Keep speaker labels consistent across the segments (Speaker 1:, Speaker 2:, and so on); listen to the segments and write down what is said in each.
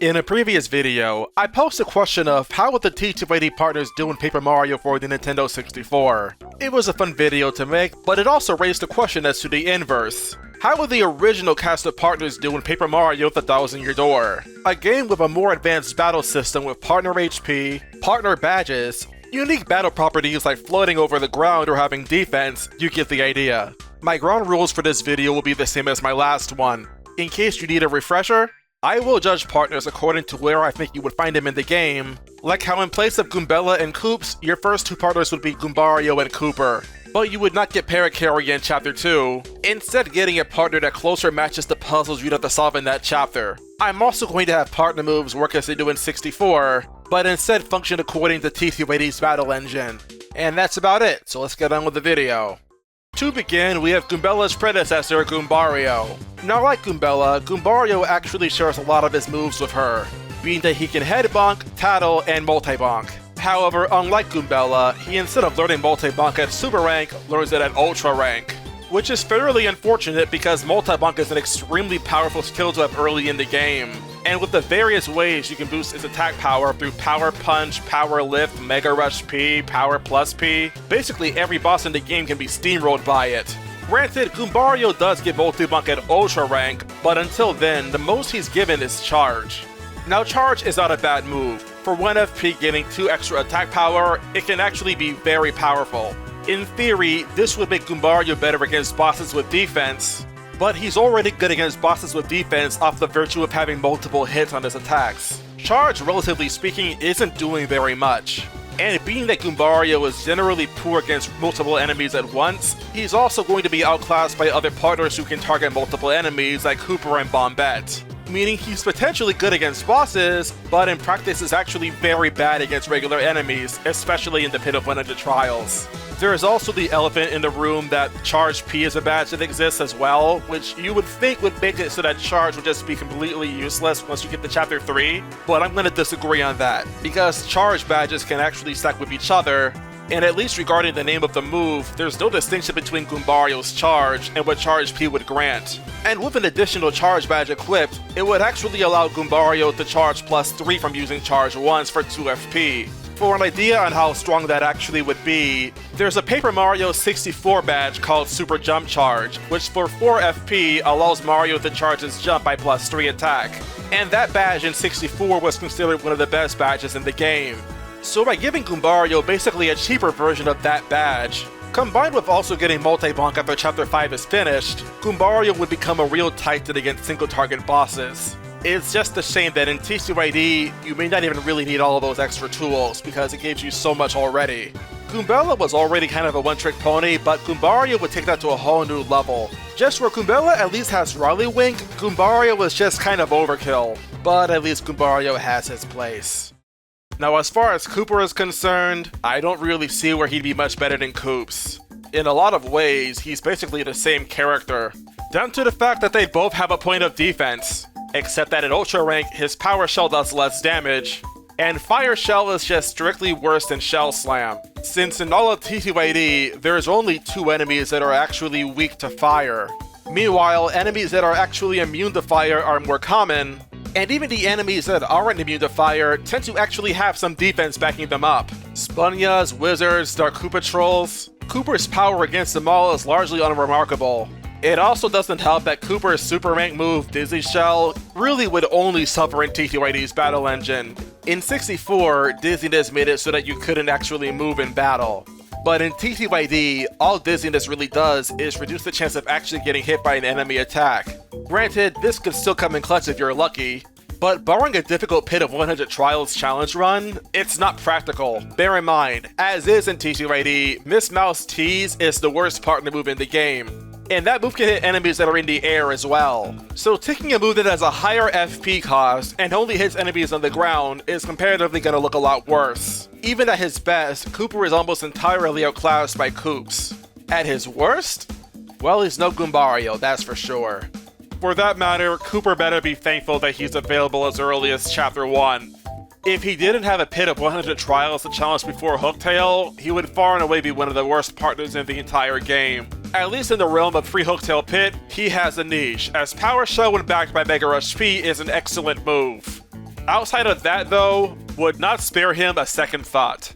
Speaker 1: In a previous video, I posed a question of how would the TTYD partners do in Paper Mario for the Nintendo 64. It was a fun video to make, but it also raised a question as to the inverse. How would the original cast of partners do in Paper Mario The Thousand Year Door? A game with a more advanced battle system with partner HP, partner badges, unique battle properties like floating over the ground or having defense, you get the idea. My ground rules for this video will be the same as my last one. In case you need a refresher, I will judge partners according to where I think you would find them in the game, like how in place of Goombella and Koops, your first two partners would be Goombario and Kooper. But you would not get Parakarry in Chapter 2, instead getting a partner that closer matches the puzzles you'd have to solve in that chapter. I'm also going to have partner moves work as they do in 64, but instead function according to TTYD's battle engine. And that's about it, so let's get on with the video. To begin, we have Goombella's predecessor, Goombario. Now like Goombella, Goombario actually shares a lot of his moves with her, being that he can head bonk, tattle, and multi-bonk. However, unlike Goombella, he instead of learning multi-bonk at Super Rank, learns it at Ultra Rank. Which is fairly unfortunate because multi-bonk is an extremely powerful skill to have early in the game. And with the various ways you can boost its attack power through Power Punch, Power Lift, Mega Rush P, Power Plus P, basically every boss in the game can be steamrolled by it. Granted, Goombario does get multi-bonk at Ultra Rank, but until then, the most he's given is Charge. Now Charge is not a bad move. For 1 FP getting 2 extra attack power, it can actually be very powerful. In theory, this would make Goombario better against bosses with defense, but he's already good against bosses with defense off the virtue of having multiple hits on his attacks. Charge, relatively speaking, isn't doing very much. And being that Goombario is generally poor against multiple enemies at once, he's also going to be outclassed by other partners who can target multiple enemies like Kooper and Bombette. Meaning he's potentially good against bosses, but in practice is actually very bad against regular enemies, especially in the Pit of 100 Trials. There is also the elephant in the room that Charge P is a badge that exists as well, which you would think would make it so that Charge would just be completely useless once you get to Chapter 3, but I'm going to disagree on that, because Charge badges can actually stack with each other, and at least regarding the name of the move, there's no distinction between Goombario's Charge and what Charge P would grant. And with an additional Charge badge equipped, it would actually allow Goombario to charge plus 3 from using Charge once for 2 FP. For an idea on how strong that actually would be, there's a Paper Mario 64 badge called Super Jump Charge, which for 4 FP allows Mario to charge his jump by plus 3 attack. And that badge in 64 was considered one of the best badges in the game. So by giving Goombario basically a cheaper version of that badge, combined with also getting multi-bonk after Chapter 5 is finished, Goombario would become a real titan against single-target bosses. It's just a shame that in TTYD, you may not even really need all of those extra tools, because it gives you so much already. Goombella was already kind of a one-trick pony, but Goombario would take that to a whole new level. Just where Goombella at least has Raleigh Wink, Goombario was just kind of overkill. But at least Goombario has his place. Now as far as Kooper is concerned, I don't really see where he'd be much better than Koops. In a lot of ways, he's basically the same character, down to the fact that they both have a point of defense, except that at Ultra Rank, his Power Shell does less damage, and Fire Shell is just strictly worse than Shell Slam, since in all of TTYD, there's only 2 enemies that are actually weak to fire. Meanwhile, enemies that are actually immune to fire are more common, and even the enemies that aren't immune to fire tend to actually have some defense backing them up. Spunyas, Wizards, Dark Koopa Trolls. Kooper's power against them all is largely unremarkable. It also doesn't help that Kooper's Super Rank move, Dizzy Shell, really would only suffer in TTYD's battle engine. In 64, Dizziness made it so that you couldn't actually move in battle. But in TTYD, all Dizziness really does is reduce the chance of actually getting hit by an enemy attack. Granted, this could still come in clutch if you're lucky, but barring a difficult Pit of 100 Trials challenge run, it's not practical. Bear in mind, as is in TTYD, Miss Mouse Tease is the worst partner move in the game. And that move can hit enemies that are in the air as well. So taking a move that has a higher FP cost and only hits enemies on the ground is comparatively gonna look a lot worse. Even at his best, Kooper is almost entirely outclassed by Koops. At his worst? Well, he's no Goombario, that's for sure. For that matter, Kooper better be thankful that he's available as early as Chapter 1. If he didn't have a Pit of 100 Trials to challenge before Hooktail, he would far and away be one of the worst partners in the entire game. At least in the realm of Free Hooktail Pit, he has a niche, as Power Shell when backed by Mega Rush P is an excellent move. Outside of that though, would not spare him a second thought.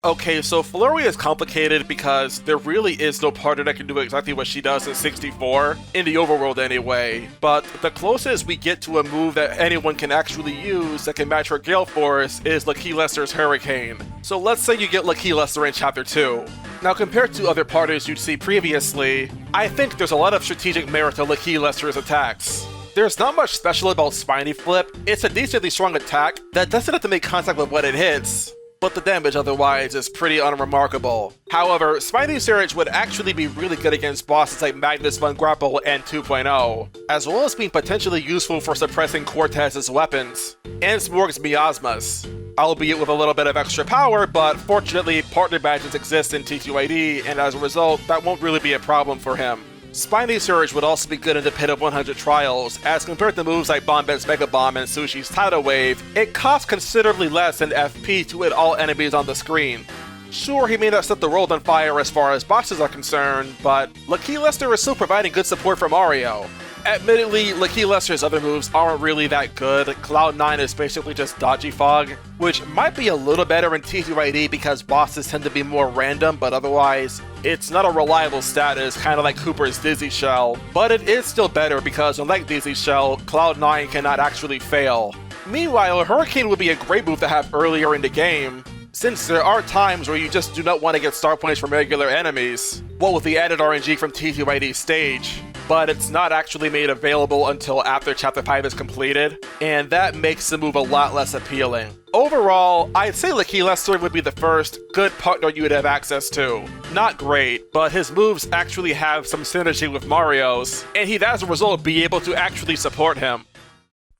Speaker 1: Okay, so Flurry is complicated because there really is no partner that can do exactly what she does in 64, in the overworld anyway, but the closest we get to a move that anyone can actually use that can match her Gale Force is Lakilester's Hurricane. So let's say you get Lakilester in Chapter 2. Now compared to other partners you'd see previously, I think there's a lot of strategic merit to Lakilester's attacks. There's not much special about Spiny Flip, it's a decently strong attack that doesn't have to make contact with what it hits, but the damage otherwise is pretty unremarkable. However, Spiny Surge would actually be really good against bosses like Magnus Von Grapple and 2.0, as well as being potentially useful for suppressing Cortez's weapons, and Smorg's Miasmas, albeit with a little bit of extra power, but fortunately partner badges exist in TTYD, and as a result, that won't really be a problem for him. Spiny Surge would also be good in the Pit of 100 Trials, as compared to moves like Bombette's Mega Bomb and Sushie's Tidal Wave, it costs considerably less than FP to hit all enemies on the screen. Sure, he may not set the world on fire as far as bosses are concerned, but Lakilester is still providing good support for Mario. Admittedly, Lakilester's other moves aren't really that good. Cloud9 is basically just Dodgy Fog, which might be a little better in TTYD because bosses tend to be more random, but otherwise, it's not a reliable status, kinda like Kooper's Dizzy Shell. But it is still better because unlike Dizzy Shell, Cloud9 cannot actually fail. Meanwhile, Hurricane would be a great move to have earlier in the game, since there are times where you just do not want to get star points from regular enemies, what with the added RNG from TTYD's stage. But it's not actually made available until after Chapter 5 is completed, and that makes the move a lot less appealing. Overall, I'd say Lakilester would be the first good partner you would have access to. Not great, but his moves actually have some synergy with Mario's, and he'd as a result be able to actually support him.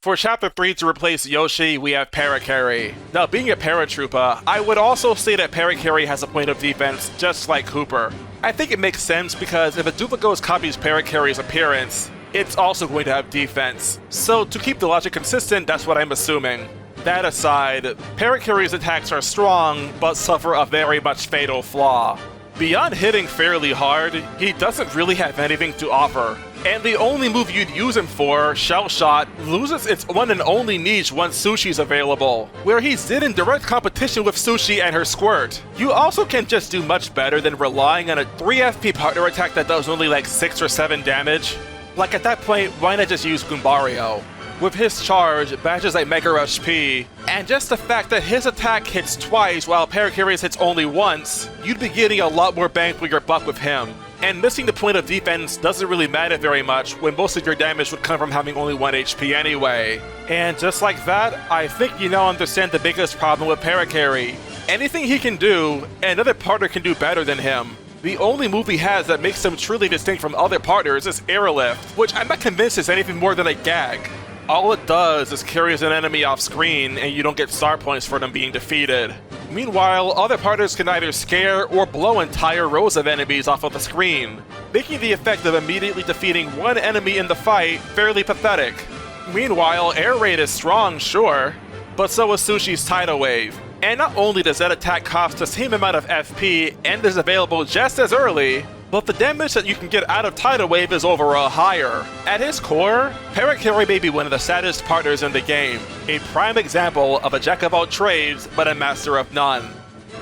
Speaker 1: For Chapter 3 to replace Yoshi, we have Parakarry. Now, being a paratrooper, I would also say that Parakarry has a point of defense just like Kooper. I think it makes sense because if a Dupligos copies Parakarry's appearance, it's also going to have defense. So to keep the logic consistent, that's what I'm assuming. That aside, Parakarry's attacks are strong, but suffer a very much fatal flaw. Beyond hitting fairly hard, he doesn't really have anything to offer. And the only move you'd use him for, Shell Shot, loses its one and only niche once Sushie's available, where he's in direct competition with Sushie and her Squirt. You also can just do much better than relying on a 3 FP partner attack that does only like 6 or 7 damage. Like at that point, why not just use Goombario? With his charge, badges like Mega Rush P, and just the fact that his attack hits twice while Parakarry's hits only once, you'd be getting a lot more bang for your buck with him. And missing the point of defense doesn't really matter very much when most of your damage would come from having only 1 HP anyway. And just like that, I think you now understand the biggest problem with Parakarry. Anything he can do, another partner can do better than him. The only move he has that makes him truly distinct from other partners is Airlift, which I'm not convinced is anything more than a gag. All it does is carries an enemy off screen and you don't get star points for them being defeated. Meanwhile, other partners can either scare or blow entire rows of enemies off of the screen, making the effect of immediately defeating one enemy in the fight fairly pathetic. Meanwhile, Air Raid is strong, sure, but so is Sushie's Tidal Wave. And not only does that attack cost the same amount of FP and is available just as early, but the damage that you can get out of Tidal Wave is overall higher. At his core, Parakarry may be one of the saddest partners in the game, a prime example of a jack of all trades, but a master of none.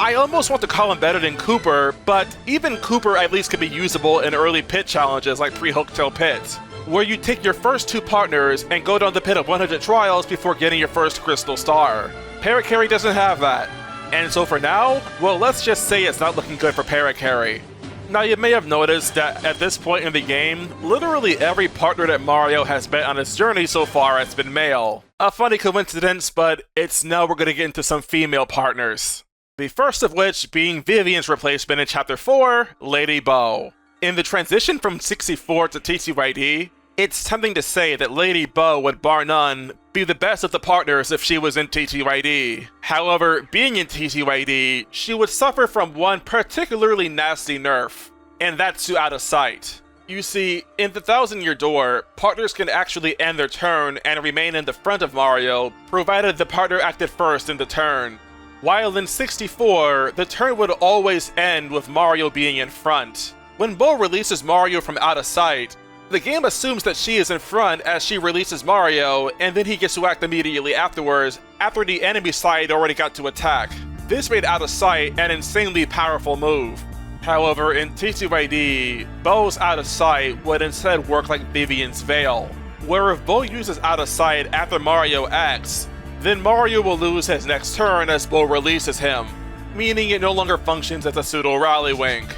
Speaker 1: I almost want to call him better than Kooper, but even Kooper at least could be usable in early pit challenges like Pre-Hooktail Pit, where you take your first 2 partners and go down the Pit of 100 Trials before getting your first Crystal Star. Parakarry doesn't have that. And so for now, well, let's just say it's not looking good for Parakarry. Now, you may have noticed that at this point in the game, literally every partner that Mario has met on his journey so far has been male. A funny coincidence, but it's now we're going to get into some female partners. The first of which being Vivian's replacement in Chapter 4, Lady Bow. In the transition from 64 to TTYD, it's tempting to say that Lady Bow would, bar none, be the best of the partners if she was in TTYD. However, being in TTYD, she would suffer from one particularly nasty nerf, and that's to Out of Sight. You see, in the 1000-Year Door, partners can actually end their turn and remain in the front of Mario, provided the partner acted first in the turn. While in 64, the turn would always end with Mario being in front. When Bow releases Mario from Out of Sight, The game assumes that she is in front as she releases Mario, and then he gets to act immediately afterwards, after the enemy side already got to attack. This made Out of Sight an insanely powerful move. However, in TTYD, Bow's Out of Sight would instead work like Vivian's Veil, where if Bow uses Out of Sight after Mario acts, then Mario will lose his next turn as Bow releases him, meaning it no longer functions as a pseudo rally wing.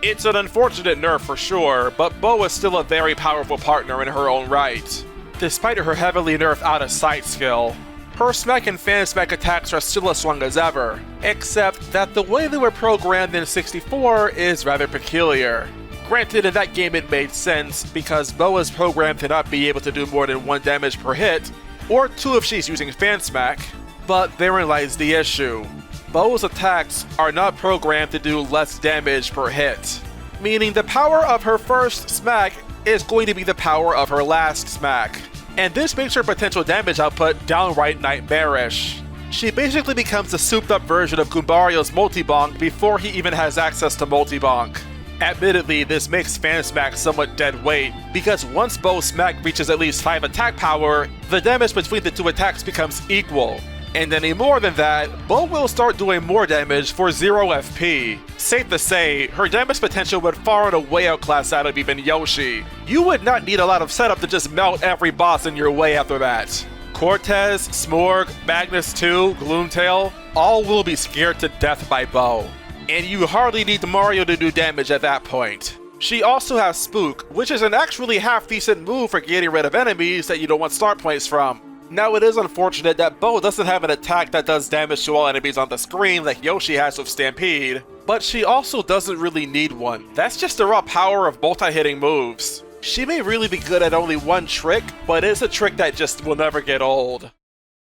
Speaker 1: It's an unfortunate nerf for sure, but Bow is still a very powerful partner in her own right. Despite her heavily nerfed Out of Sight skill, her Smack and Fan Smack attacks are still as strong as ever, except that the way they were programmed in 64 is rather peculiar. Granted, in that game it made sense, because Bow is programmed to not be able to do more than 1 damage per hit, or 2 if she's using Fan Smack, but therein lies the issue. Bow's attacks are not programmed to do less damage per hit, meaning the power of her first smack is going to be the power of her last smack, and this makes her potential damage output downright nightmarish. She basically becomes the souped up version of Goombario's multi-bonk before he even has access to multi-bonk. Admittedly, this makes Fan Smack somewhat dead weight, because once Bow's smack reaches at least 5 attack power, the damage between the 2 attacks becomes equal. And any more than that, Bow will start doing more damage for 0 FP. Safe to say, her damage potential would far and away outclass that of even Yoshi. You would not need a lot of setup to just melt every boss in your way after that. Cortez, Smorg, Magnus 2, Gloomtail, all will be scared to death by Bow. And you hardly need Mario to do damage at that point. She also has Spook, which is an actually half-decent move for getting rid of enemies that you don't want start points from. Now, it is unfortunate that Bow doesn't have an attack that does damage to all enemies on the screen like Yoshi has with Stampede, but she also doesn't really need one. That's just the raw power of multi-hitting moves. She may really be good at only one trick, but it's a trick that just will never get old.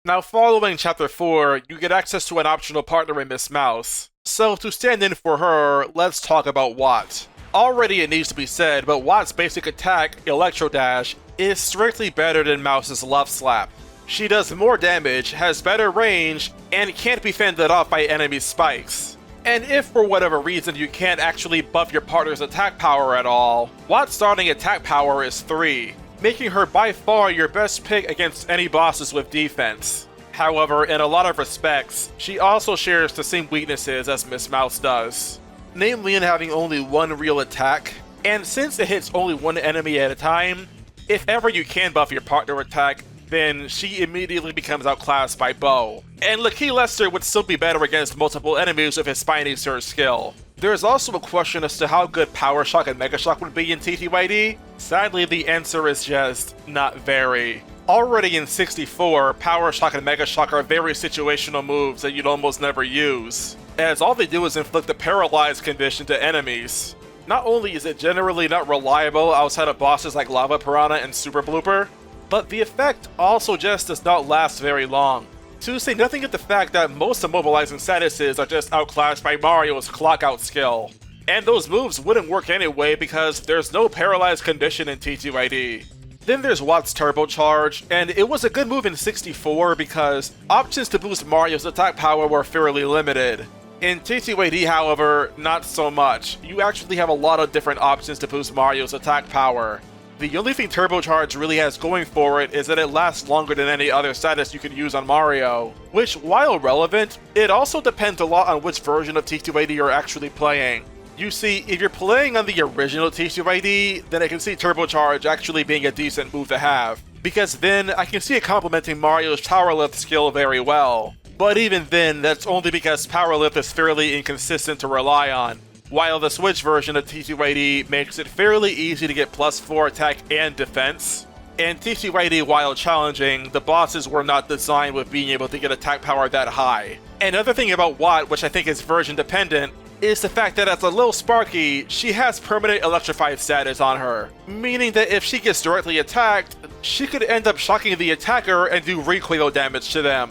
Speaker 1: Now, following Chapter 4, you get access to an optional partner in Miss Mouse. So, to stand in for her, let's talk about Watt. Already it needs to be said, but Watt's basic attack, Electro Dash, is strictly better than Mouse's Love Slap. She does more damage, has better range, and can't be fended off by enemy spikes. And if for whatever reason you can't actually buff your partner's attack power at all, Watt's starting attack power is 3, making her by far your best pick against any bosses with defense. However, in a lot of respects, she also shares the same weaknesses as Miss Mouse does, namely in having only one real attack, and since it hits only one enemy at a time, if ever you can buff your partner attack, then she immediately becomes outclassed by Bow. And Lakilester would still be better against multiple enemies with his Spiny Surge skill. There is also a question as to how good Power Shock and Mega Shock would be in TTYD. Sadly, the answer is just not very. Already in 64, Power Shock and Mega Shock are very situational moves that you'd almost never use, as all they do is inflict a paralyzed condition to enemies. Not only is it generally not reliable outside of bosses like Lava Piranha and Super Blooper, but the effect also just does not last very long. To say nothing of the fact that most immobilizing statuses are just outclassed by Mario's clock-out skill. And those moves wouldn't work anyway because there's no paralyzed condition in TTYD. Then there's Watt's Turbo Charge, and it was a good move in 64 because options to boost Mario's attack power were fairly limited. In TTYD, however, not so much. You actually have a lot of different options to boost Mario's attack power. The only thing Turbocharge really has going for it is that it lasts longer than any other status you can use on Mario, which, while relevant, it also depends a lot on which version of TTYD you're actually playing. You see, if you're playing on the original TTYD, then I can see Turbocharge actually being a decent move to have, because then I can see it complementing Mario's Power Lift skill very well. But even then, that's only because Power Lift is fairly inconsistent to rely on, while the Switch version of TTYD makes it fairly easy to get +4 attack and defense. In TTYD, while challenging, the bosses were not designed with being able to get attack power that high. Another thing about Watt, which I think is version dependent, is the fact that as a little Sparky, she has permanent electrified status on her, meaning that if she gets directly attacked, she could end up shocking the attacker and do recoil damage to them,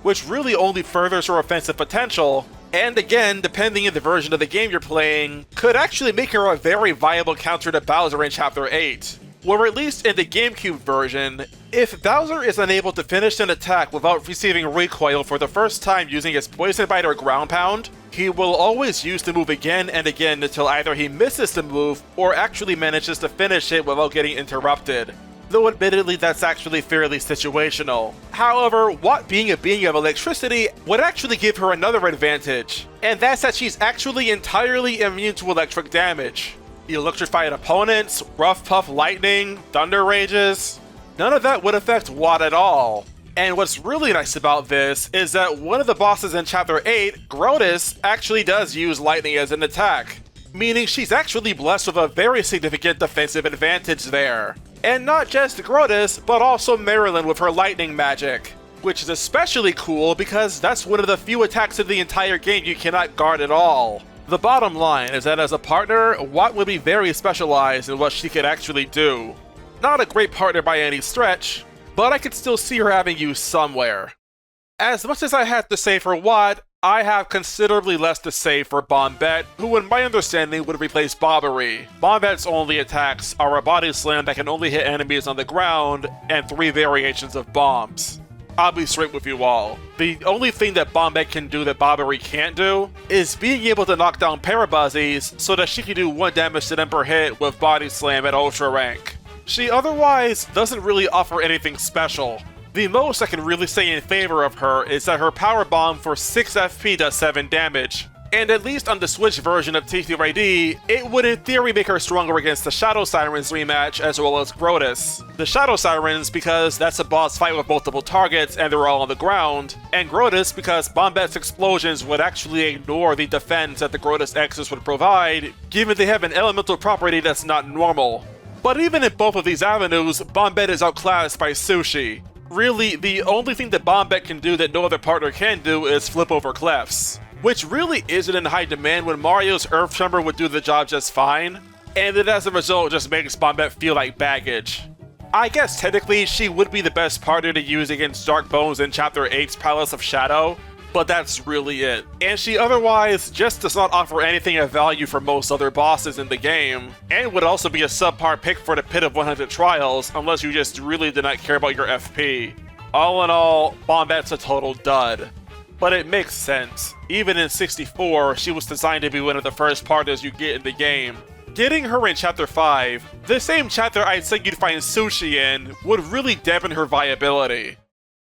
Speaker 1: which really only furthers her offensive potential, and again, depending on the version of the game you're playing, could actually make her a very viable counter to Bowser in Chapter 8. or at least in the GameCube version, if Bowser is unable to finish an attack without receiving recoil for the first time using his Poison Bite or Ground Pound, he will always use the move again and again until either he misses the move or actually manages to finish it without getting interrupted. Though admittedly that's actually fairly situational. However, Watt being a being of electricity would actually give her another advantage, and that's that she's actually entirely immune to electric damage. Electrified opponents, Rough Puff Lightning, Thunder Rages, none of that would affect Watt at all. And what's really nice about this is that one of the bosses in Chapter 8, Grotus, actually does use Lightning as an attack, meaning she's actually blessed with a very significant defensive advantage there. And not just Grotus, but also Marilyn with her lightning magic, which is especially cool because that's one of the few attacks in the entire game you cannot guard at all. The bottom line is that as a partner, Watt would be very specialized in what she could actually do. Not a great partner by any stretch, but I could still see her having use somewhere. As much as I have to say for Watt, I have considerably less to say for Bombette, who in my understanding would replace Bobbery. Bombette's only attacks are a body slam that can only hit enemies on the ground, and 3 variations of bombs. I'll be straight with you all. The only thing that Bombette can do that Bobbery can't do is being able to knock down Parabuzzies so that she can do 1 damage to them per hit with body slam at Ultra rank. She otherwise doesn't really offer anything special. The most I can really say in favor of her is that her Power Bomb for 6 FP does 7 damage. And at least on the Switch version of TTYD, it would in theory make her stronger against the Shadow Sirens rematch as well as Grotus. The Shadow Sirens because that's a boss fight with multiple targets and they're all on the ground, and Grotus because Bombette's explosions would actually ignore the defense that the Grotus X's would provide, given they have an elemental property that's not normal. But even in both of these avenues, Bombette is outclassed by Sushie. Really, the only thing that Bombette can do that no other partner can do is flip over Clefs, which really isn't in high demand when Mario's Earth Tremor would do the job just fine, and it as a result just makes Bombette feel like baggage. I guess technically she would be the best partner to use against Dark Bones in Chapter 8's Palace of Shadow, but that's really it. And she otherwise just does not offer anything of value for most other bosses in the game, and would also be a subpar pick for the Pit of 100 Trials unless you just really did not care about your FP. All in all, Bombette's a total dud. But it makes sense. Even in 64, she was designed to be one of the first partners you get in the game. Getting her in Chapter 5, the same chapter I'd say you'd find Sushie in, would really dampen her viability.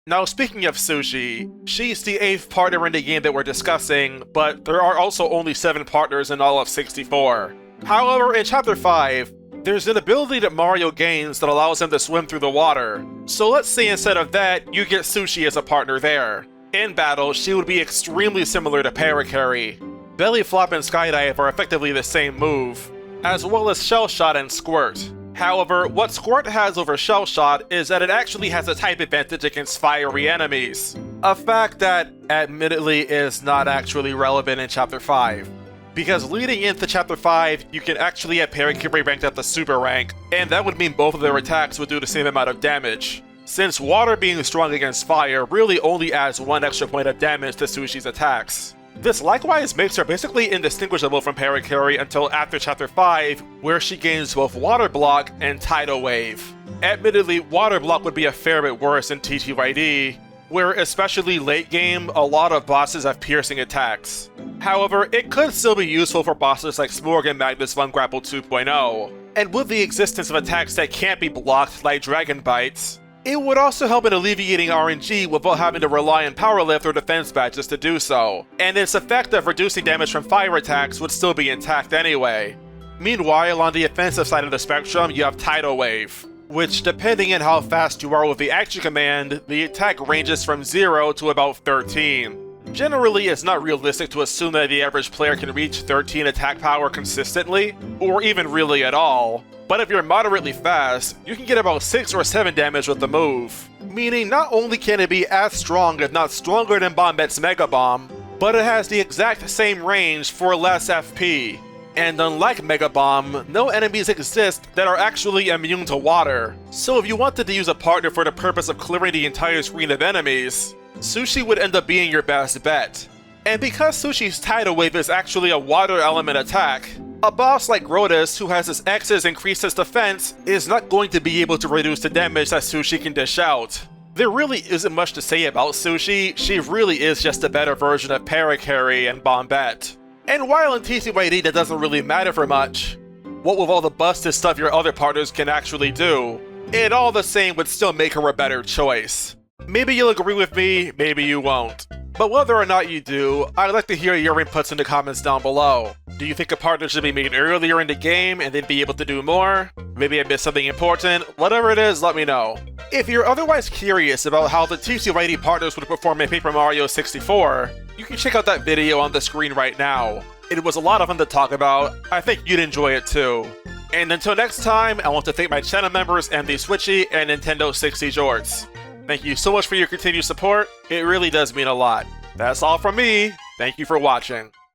Speaker 1: Now speaking of Sushie, she's the 8th partner in the game that we're discussing, but there are also only 7 partners in all of 64. However, in Chapter 5, there's an ability that Mario gains that allows him to swim through the water. So let's say instead of that, you get Sushie as a partner there. In battle, she would be extremely similar to Parakarry. Belly Flop and Skydive are effectively the same move, as well as Shell Shot and Squirt. However, what Squirt has over Shell Shot is that it actually has a type advantage against fiery enemies. A fact that, admittedly, is not actually relevant in Chapter 5. Because leading into Chapter 5, you can actually have Parakarry ranked at the Super rank, and that would mean both of their attacks would do the same amount of damage. Since water being strong against fire really only adds 1 extra point of damage to Sushie's attacks. This likewise makes her basically indistinguishable from Parakarry until after Chapter 5, where she gains both Water Block and Tidal Wave. Admittedly, Water Block would be a fair bit worse in TTYD, where especially late game, a lot of bosses have piercing attacks. However, it could still be useful for bosses like Smorg and Magnus Von Grapple 2.0, and with the existence of attacks that can't be blocked like Dragon Bites, it would also help in alleviating RNG without having to rely on Power Lift or Defense Badges to do so, and its effect of reducing damage from fire attacks would still be intact anyway. Meanwhile, on the offensive side of the spectrum, you have Tidal Wave, which depending on how fast you are with the action command, the attack ranges from 0 to about 13. Generally, it's not realistic to assume that the average player can reach 13 attack power consistently, or even really at all. But if you're moderately fast, you can get about 6 or 7 damage with the move. Meaning not only can it be as strong if not stronger than Bombette's Mega Bomb, but it has the exact same range for less FP. And unlike Mega Bomb, no enemies exist that are actually immune to water. So if you wanted to use a partner for the purpose of clearing the entire screen of enemies, Sushie would end up being your best bet. And because Sushie's Tidal Wave is actually a water element attack, A boss like Grotus, who has his X's increase his defense, is not going to be able to reduce the damage that Sushie can dish out. There really isn't much to say about Sushie, she really is just a better version of Parakarry and Bombette. And while in TTYD that doesn't really matter for much, what with all the busted stuff your other partners can actually do, it all the same would still make her a better choice. Maybe you'll agree with me, maybe you won't. But whether or not you do, I'd like to hear your inputs in the comments down below. Do you think a partner should be made earlier in the game and then be able to do more? Maybe I missed something important? Whatever it is, let me know. If you're otherwise curious about how the TTYD partners would perform in Paper Mario 64, you can check out that video on the screen right now. It was a lot of fun to talk about, I think you'd enjoy it too. And until next time, I want to thank my channel members MD Switchy and Nintendo Sixty-Jorts. Thank you so much for your continued support, it really does mean a lot. That's all from me, thank you for watching.